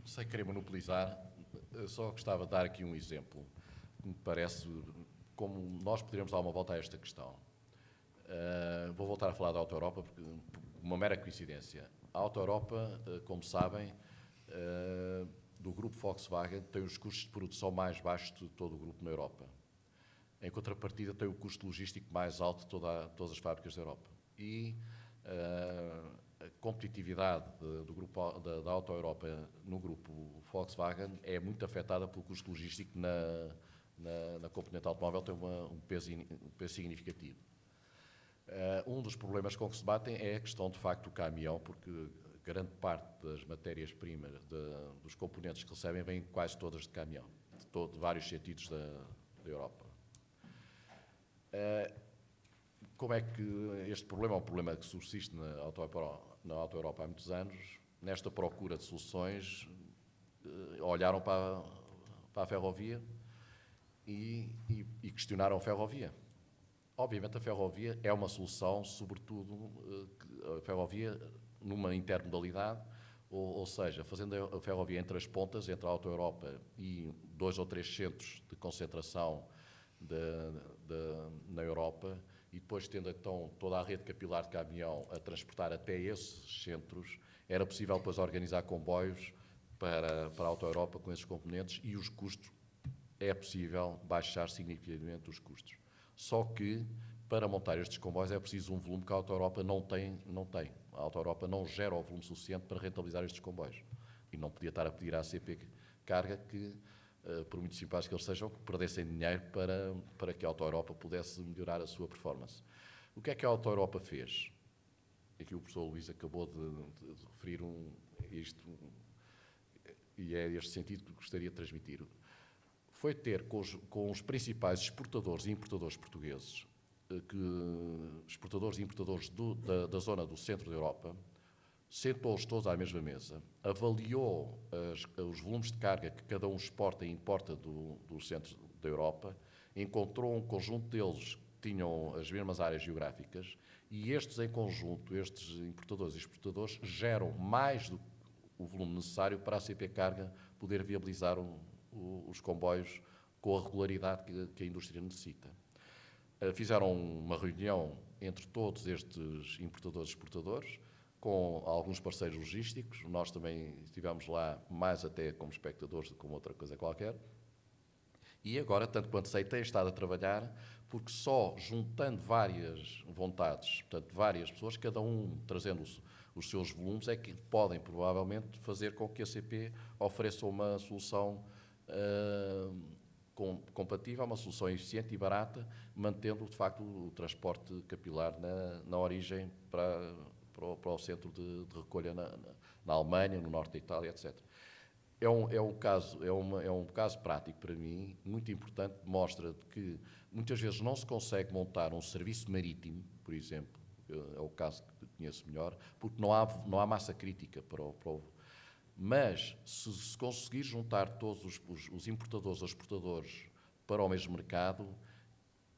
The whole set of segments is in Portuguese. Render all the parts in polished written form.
Sem querer monopolizar, eu só gostava de dar aqui um exemplo que me parece como nós poderíamos dar uma volta a esta questão. Vou voltar a falar da Auto Europa, porque uma mera coincidência. A Auto Europa, como sabem, do grupo Volkswagen, tem os custos de produção mais baixos de todo o grupo na Europa. Em contrapartida, tem o custo logístico mais alto de todas as fábricas da Europa. E a competitividade da Auto Europa no grupo Volkswagen é muito afetada pelo custo logístico na componente automóvel, tem um peso significativo. Um dos problemas com que se batem é a questão, de facto, do caminhão, porque grande parte das matérias-primas, dos componentes que recebem, vêm quase todas de caminhão, de vários sentidos da Europa. Como é que este problema é um problema que subsiste na Auto Europa há muitos anos? Nesta procura de soluções, olharam para a ferrovia e questionaram a ferrovia. Obviamente a ferrovia é uma solução, sobretudo a ferrovia numa intermodalidade, ou seja, fazendo a ferrovia entre as pontas, entre a Auto Europa e 2 ou 3 centros de concentração na Europa, e depois tendo então toda a rede capilar de caminhão a transportar até esses centros, era possível depois organizar comboios para a Auto Europa com esses componentes e os custos, é possível baixar significativamente os custos. Só que, para montar estes comboios, é preciso um volume que a Auto Europa não tem. A Auto Europa não gera o volume suficiente para rentabilizar estes comboios. E não podia estar a pedir à ACP Carga que, por muito simpáticos que eles sejam, que perdessem dinheiro para que a Auto Europa pudesse melhorar a sua performance. O que é que a Auto Europa fez? Aqui o professor Luís acabou de referir isto, e é este sentido que gostaria de transmitir. Foi ter com os principais exportadores e importadores portugueses, exportadores e importadores da zona do centro da Europa, sentou-os todos à mesma mesa, avaliou os volumes de carga que cada um exporta e importa do centro da Europa, encontrou um conjunto deles que tinham as mesmas áreas geográficas e estes, em conjunto, estes importadores e exportadores, geram mais do que o volume necessário para a CP Carga poder viabilizar os comboios com a regularidade que a indústria necessita. Fizeram uma reunião entre todos estes importadores e exportadores, com alguns parceiros logísticos. Nós também estivemos lá, mais até como espectadores do que como outra coisa qualquer. E agora, tanto quanto sei, têm estado a trabalhar, porque só juntando várias vontades, portanto, várias pessoas, cada um trazendo os seus volumes, é que podem, provavelmente, fazer com que a CP ofereça uma solução compatível, uma solução eficiente e barata, mantendo, de facto, o transporte capilar na origem para o centro de recolha na Alemanha, no norte da Itália, etc. É um caso prático para mim, muito importante, mostra que muitas vezes não se consegue montar um serviço marítimo, por exemplo, é o caso que conheço melhor, porque não há massa crítica para o mas, se conseguir juntar todos os importadores ou exportadores para o mesmo mercado,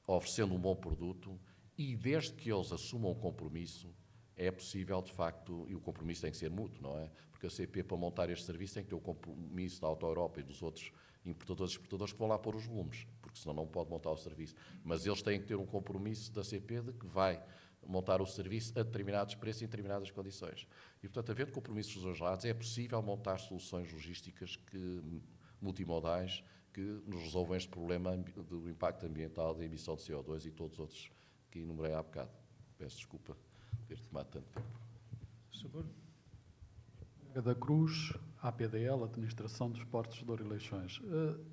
oferecendo um bom produto, e desde que eles assumam o compromisso, é possível, de facto, e o compromisso tem que ser mútuo, não é? Porque a CP, para montar este serviço, tem que ter o compromisso da Auto Europa e dos outros importadores e exportadores que vão lá pôr os volumes, porque senão não pode montar o serviço. Mas eles têm que ter um compromisso da CP de que vai montar o serviço a determinados preços e em determinadas condições. E, portanto, havendo compromissos dos dois lados, é possível montar soluções logísticas multimodais que nos resolvam este problema do impacto ambiental, da emissão de CO2 e todos os outros que enumerei há bocado. Peço desculpa ter tomado tanto tempo. Senhor. Da Cruz, APDL, Administração dos Portos de Douro e Leixões.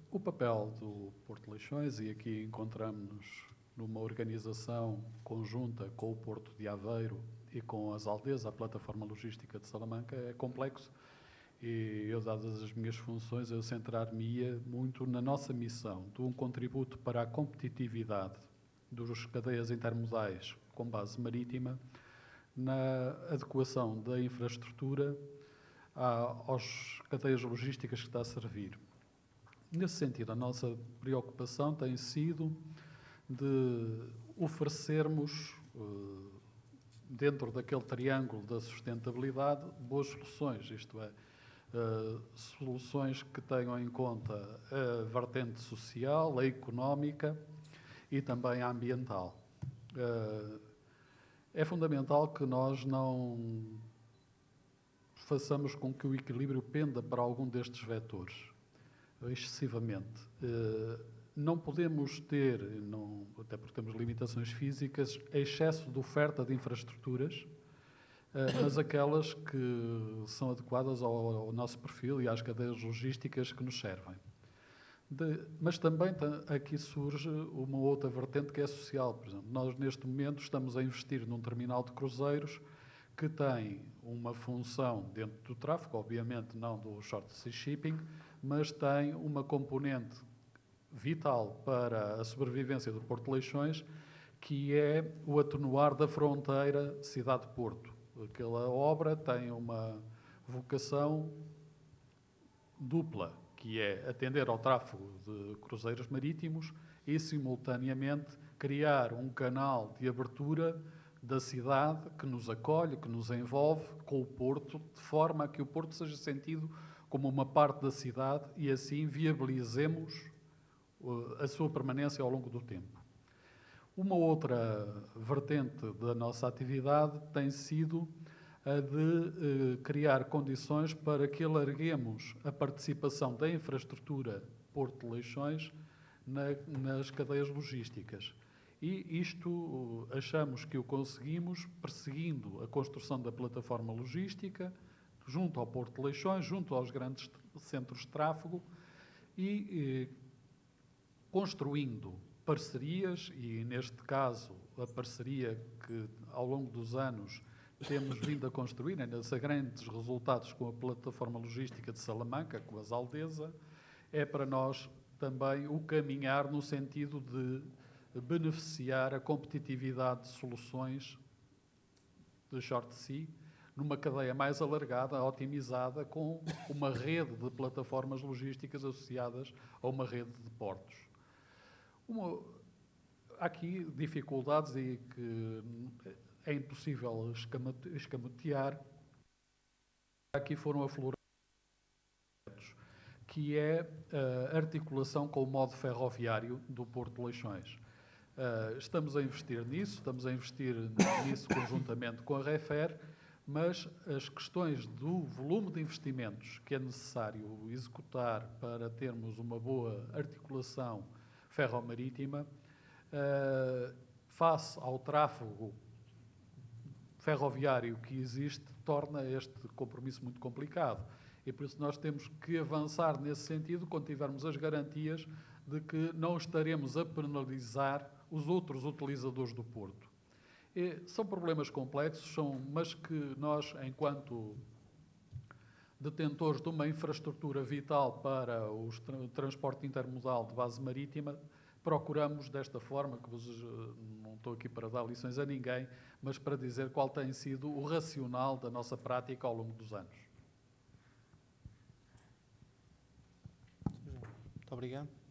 O papel do Porto de Leixões, e aqui encontramos-nos numa organização conjunta com o Porto de Aveiro e com as aldeias, a plataforma logística de Salamanca, é complexo. E eu, dadas as minhas funções, eu centrar-me-ia muito na nossa missão de um contributo para a competitividade dos cadeias intermodais com base marítima, na adequação da infraestrutura às cadeias logísticas que está a servir. Nesse sentido, a nossa preocupação tem sido de oferecermos, dentro daquele triângulo da sustentabilidade, boas soluções, isto é, soluções que tenham em conta a vertente social, a económica e também a ambiental. É fundamental que nós não façamos com que o equilíbrio penda para algum destes vetores, excessivamente. Não podemos ter, até porque temos limitações físicas, excesso de oferta de infraestruturas, mas aquelas que são adequadas ao nosso perfil e às cadeias logísticas que nos servem. Mas também aqui surge uma outra vertente que é social. Por exemplo, nós neste momento estamos a investir num terminal de cruzeiros que tem uma função dentro do tráfego, obviamente não do short sea shipping, mas tem uma componente vital para a sobrevivência do Porto de Leixões, que é o atenuar da fronteira cidade-porto. Aquela obra tem uma vocação dupla, que é atender ao tráfego de cruzeiros marítimos e, simultaneamente, criar um canal de abertura da cidade que nos acolhe, que nos envolve com o Porto, de forma a que o Porto seja sentido como uma parte da cidade e assim viabilizemos a sua permanência ao longo do tempo. Uma outra vertente da nossa atividade tem sido a de criar condições para que alarguemos a participação da infraestrutura Porto de Leixões nas cadeias logísticas. E isto achamos que o conseguimos perseguindo a construção da plataforma logística junto ao Porto de Leixões, junto aos grandes centros de tráfego e construindo parcerias, e neste caso a parceria que ao longo dos anos temos vindo a construir, ainda a grandes resultados com a plataforma logística de Salamanca, com a Zaldeza, é para nós também o caminhar no sentido de beneficiar a competitividade de soluções de short sea numa cadeia mais alargada, otimizada, com uma rede de plataformas logísticas associadas a uma rede de portos. Há aqui dificuldades e que é impossível escamotear. Aqui foram aflorados, que é a articulação com o modo ferroviário do Porto de Leixões. Estamos a investir nisso conjuntamente com a REFER, mas as questões do volume de investimentos que é necessário executar para termos uma boa articulação ferromarítima, face ao tráfego ferroviário que existe, torna este compromisso muito complicado. E por isso nós temos que avançar nesse sentido quando tivermos as garantias de que não estaremos a penalizar os outros utilizadores do Porto. São problemas complexos, mas que nós, enquanto detentores de uma infraestrutura vital para o transporte intermodal de base marítima, procuramos desta forma, que não estou aqui para dar lições a ninguém, mas para dizer qual tem sido o racional da nossa prática ao longo dos anos. Muito obrigado.